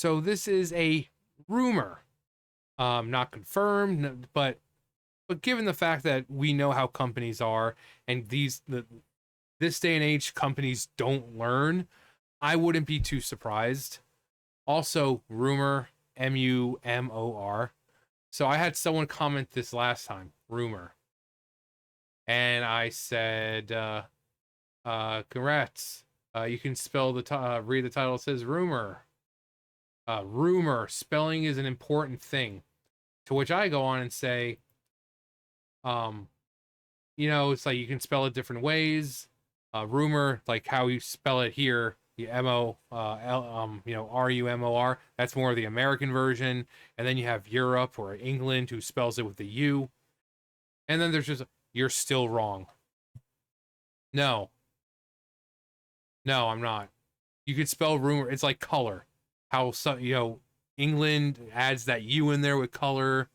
So this is a rumor, not confirmed, but given the fact that we know how companies are, and this day and age, companies don't learn, I wouldn't be too surprised. Also, rumor, Mumor. So I had someone comment this last time, rumor, and I said, congrats. You can spell read the title. It says rumor. Rumor spelling is an important thing. To which I go on and say, um, it's like you can spell it different ways. Rumor, like how you spell it here, the Rumor. That's more of the American version, and then you have Europe or England who spells it with the U, and then there's just you're still wrong. No, no, I'm not. You could spell rumor. It's like color. How some England adds that U in there with color,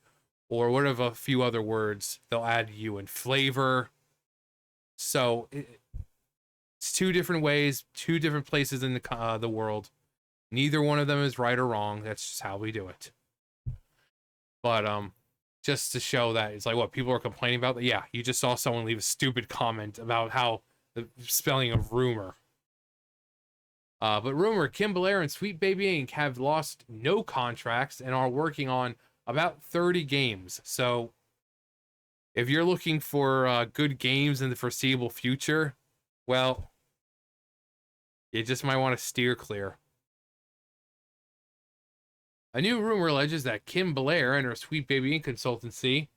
or what of a few other words they'll add U in flavor. So it's two different ways, two different places in the world. Neither one of them is right or wrong. That's just how we do it. But just to show that it's like what people are complaining about. Yeah, you just saw someone leave a stupid comment about how the spelling of rumor. But rumor, Kim Belair and Sweet Baby Inc. have lost no contracts and are working on about 30 games. So if you're looking for good games in the foreseeable future, well, you just might want to steer clear. A new rumor alleges that Kim Belair and her Sweet Baby Inc. consultancy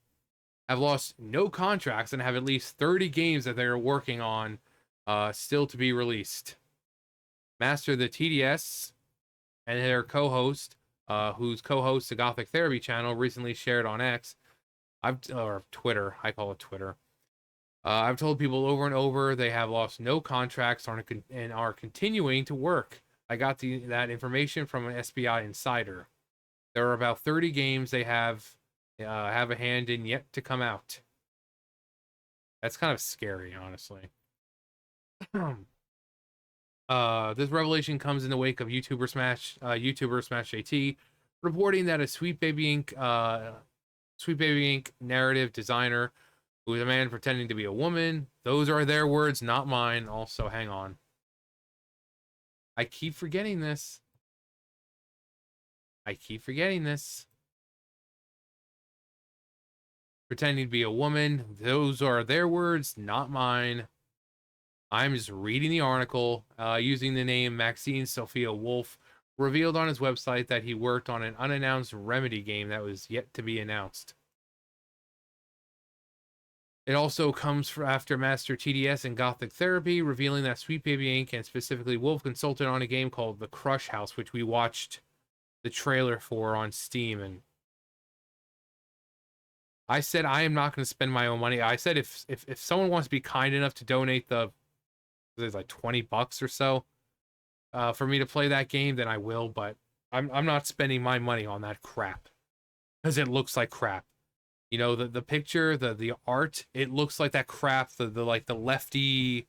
have lost no contracts and have at least 30 games that they are working on still to be released. Master the TDS and their co-host, who's co-host the Gothic Therapy channel, recently shared on X, or Twitter, I call it Twitter. I've told people over and over they have lost no contracts and are continuing to work. I got that information from an SBI insider. There are about 30 games they have a hand in yet to come out. That's kind of scary, honestly. This revelation comes in the wake of YouTuber Smash JT reporting that a Sweet Baby Inc. narrative designer who is a man pretending to be a woman. Those are their words, not mine. Also, hang on. I keep forgetting this. Pretending to be a woman. Those are their words, not mine. I'm just reading the article. Using the name Maxine Sophia Wolf, revealed on his website that he worked on an unannounced Remedy game that was yet to be announced. It also comes after Master TDS and Gothic Therapy, revealing that Sweet Baby Inc. and specifically Wolf consulted on a game called The Crush House, which we watched the trailer for on Steam. And I said I am not going to spend my own money. I said if someone wants to be kind enough to donate there's like $20 or so for me to play that game, then I will. But I'm not spending my money on that crap because it looks like crap. The picture, the art, it looks like that crap. The like the lefty,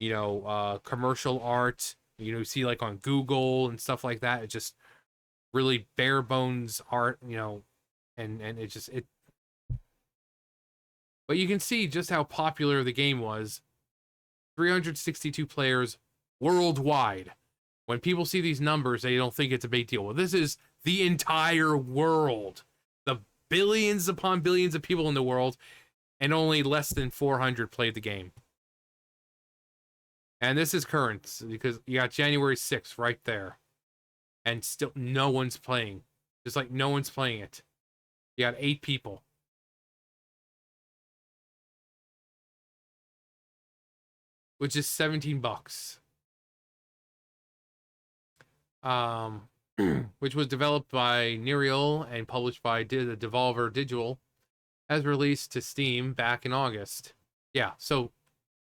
commercial art. See like on Google and stuff like that. It just really bare bones art. And it. But you can see just how popular the game was. 362 players worldwide. When people see these numbers, they don't think it's a big deal. Well, this is the entire world. The billions upon billions of people in the world, and only less than 400 played the game. And this is current, because you got January 6th right there. And still no one's playing. Just like no one's playing it. You got 8 people. Which is $17. Which was developed by Nereal and published by the Devolver Digital, as released to Steam back in August. Yeah, so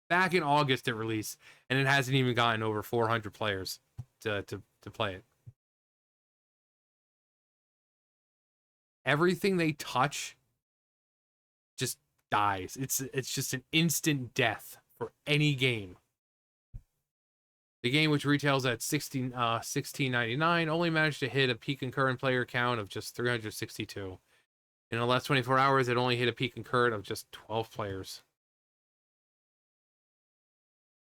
back in August it released, and it hasn't even gotten over 400 players to play it. Everything they touch just dies. It's just an instant death for any game. The game, which retails at $16.99, only managed to hit a peak concurrent player count of just 362. In the last 24 hours, it only hit a peak concurrent of just 12 players.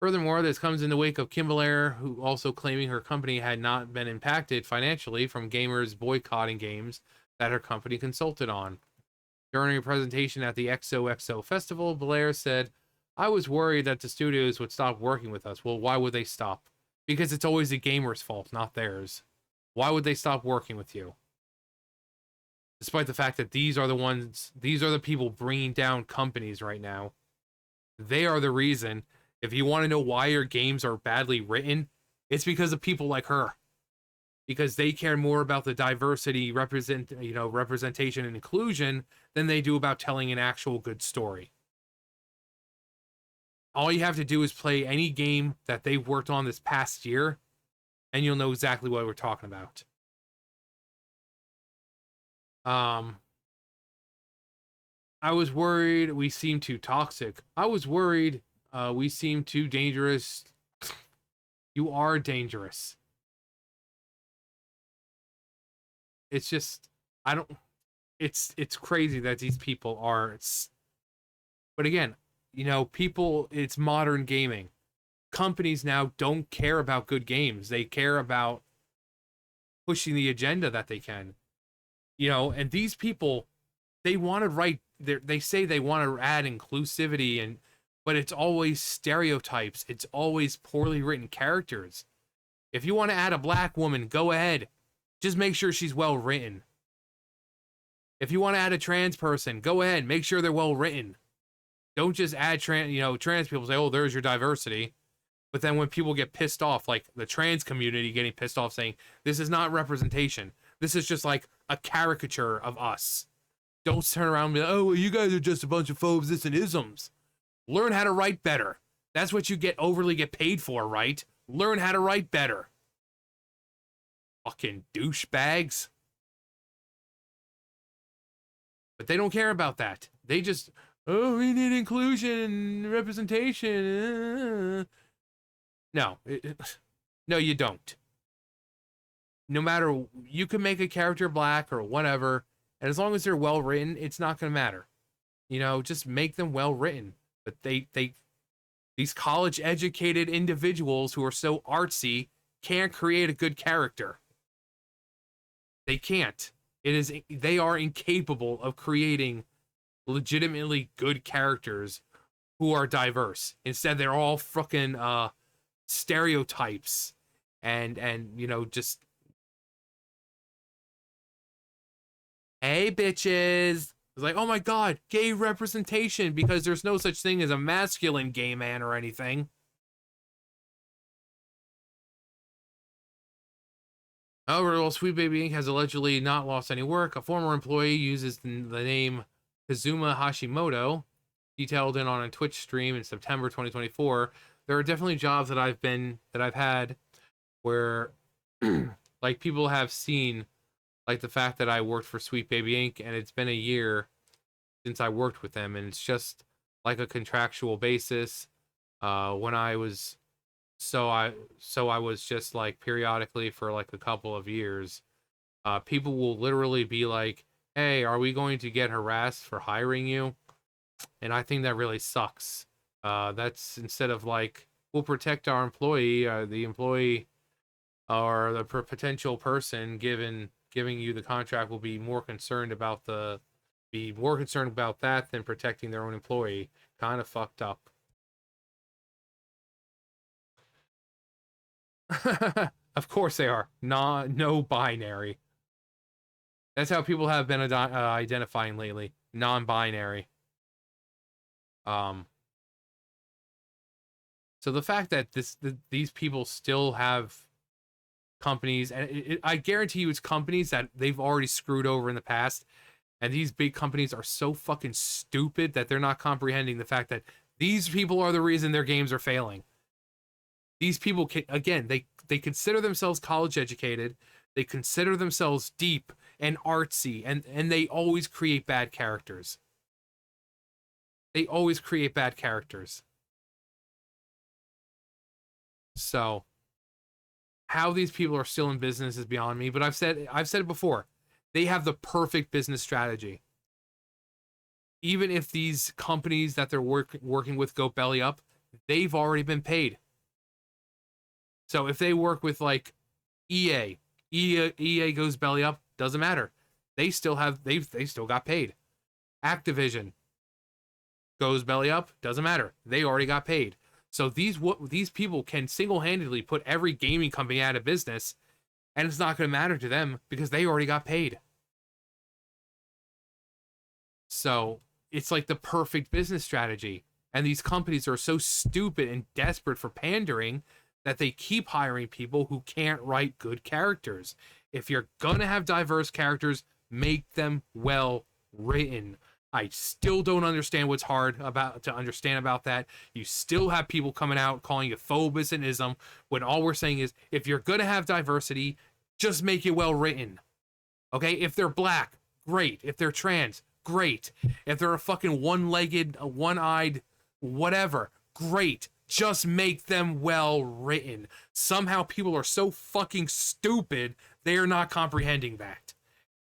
Furthermore, this comes in the wake of Belair, who also claiming her company had not been impacted financially from gamers boycotting games that her company consulted on. During a presentation at the XOXO festival, Belair said, "I was worried that the studios would stop working with us." Well, why would they stop? Because it's always the gamer's fault, not theirs. Why would they stop working with you? Despite the fact that these are the people bringing down companies right now. They are the reason. If you want to know why your games are badly written, it's because of people like her. Because they care more about the diversity, representation and inclusion than they do about telling an actual good story. All you have to do is play any game that they've worked on this past year, and you'll know exactly what we're talking about. I was worried we seemed too toxic. I was worried we seemed too dangerous. You are dangerous. It's just, I don't, it's crazy that these people are, but again, people, it's modern gaming. Companies now don't care about good games. They care about pushing the agenda that they can. And these people, they want to write, they say they want to add inclusivity, but it's always stereotypes. It's always poorly written characters. If you want to add a black woman, go ahead. Just make sure she's well written. If you want to add a trans person, go ahead. Make sure they're well written. Don't just add trans people, say, "Oh, there's your diversity." But then when people get pissed off, like the trans community getting pissed off saying, "This is not representation. This is just like a caricature of us." Don't turn around and be like, "Oh, well, you guys are just a bunch of phobes, this and isms." Learn how to write better. That's what you overly get paid for, right? Learn how to write better. Fucking douchebags. But they don't care about that. They just, "Oh, we need inclusion and representation." No. No, you don't. No matter, you can make a character black or whatever, and as long as they're well written, it's not going to matter. Just make them well written. But these college educated individuals who are so artsy can't create a good character. They can't. They are incapable of creating legitimately good characters who are diverse. Instead, they're all fucking stereotypes and just, "Hey bitches." It's like, "Oh my god, gay representation," because there's no such thing as a masculine gay man or anything. However, while Sweet Baby Inc. has allegedly not lost any work, a former employee uses the name Kazuma Hashimoto, detailed in on a Twitch stream in September 2024. There are definitely jobs that I've had where like people have seen like the fact that I worked for Sweet Baby Inc. and it's been a year since I worked with them, and it's just like a contractual basis. When I was I was just like periodically for like a couple of years. People will literally be like, "Hey, are we going to get harassed for hiring you?" And I think that really sucks. That's instead of like, "We'll protect our employee," the employee or the potential person giving you the contract will be more concerned about that than protecting their own employee. Kind of fucked up. Of course they are. No binary. That's how people have been identifying lately. Non-binary. So the fact that these people still have companies, and I guarantee you it's companies that they've already screwed over in the past, and these big companies are so fucking stupid that they're not comprehending the fact that these people are the reason their games are failing. These people can, again, they consider themselves college educated, they consider themselves deep and artsy, and they always create bad characters. They always create bad characters. So How these people are still in business is beyond me, but I've said it before. They have the perfect business strategy. Even if these companies that they're working with go belly up, they've already been paid. So if they work with like EA goes belly up, doesn't matter. They still got paid. Activision goes belly up, doesn't matter. They already got paid. So these people can single-handedly put every gaming company out of business, and it's not going to matter to them because they already got paid. So it's like the perfect business strategy. And these companies are so stupid and desperate for pandering that they keep hiring people who can't write good characters. If you're going to have diverse characters, make them well written. I still don't understand what's hard to understand about that. You still have people coming out calling it phobos and ism when all we're saying is if you're going to have diversity, just make it well written. Okay? If they're black, great. If they're trans, great. If they're a fucking one-legged, one-eyed, whatever, great. Just make them well written. Somehow people are so fucking stupid, they are not comprehending that.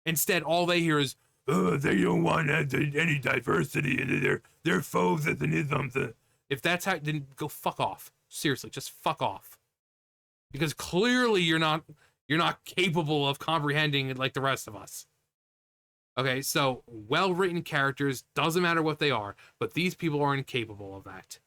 Instead, all they hear is, oh, they don't want any diversity, and they're foes as an ism. If that's how, then go fuck off. Seriously, just fuck off. Because clearly you're not capable of comprehending it like the rest of us. Okay, so well-written characters, doesn't matter what they are, but these people are incapable of that.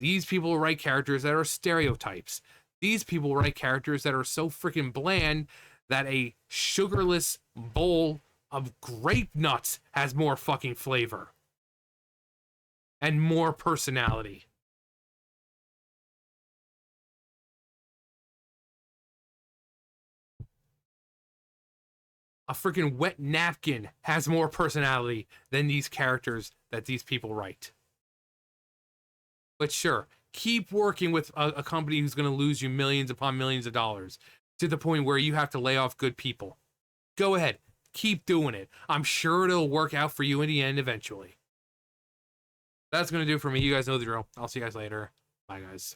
These people write characters that are stereotypes. These people write characters that are so freaking bland that a sugarless bowl of grape nuts has more fucking flavor and more personality. A freaking wet napkin has more personality than these characters that these people write. But sure, keep working with a company who's going to lose you millions upon millions of dollars to the point where you have to lay off good people. Go ahead. Keep doing it. I'm sure it'll work out for you in the end eventually. That's going to do it for me. You guys know the drill. I'll see you guys later. Bye, guys.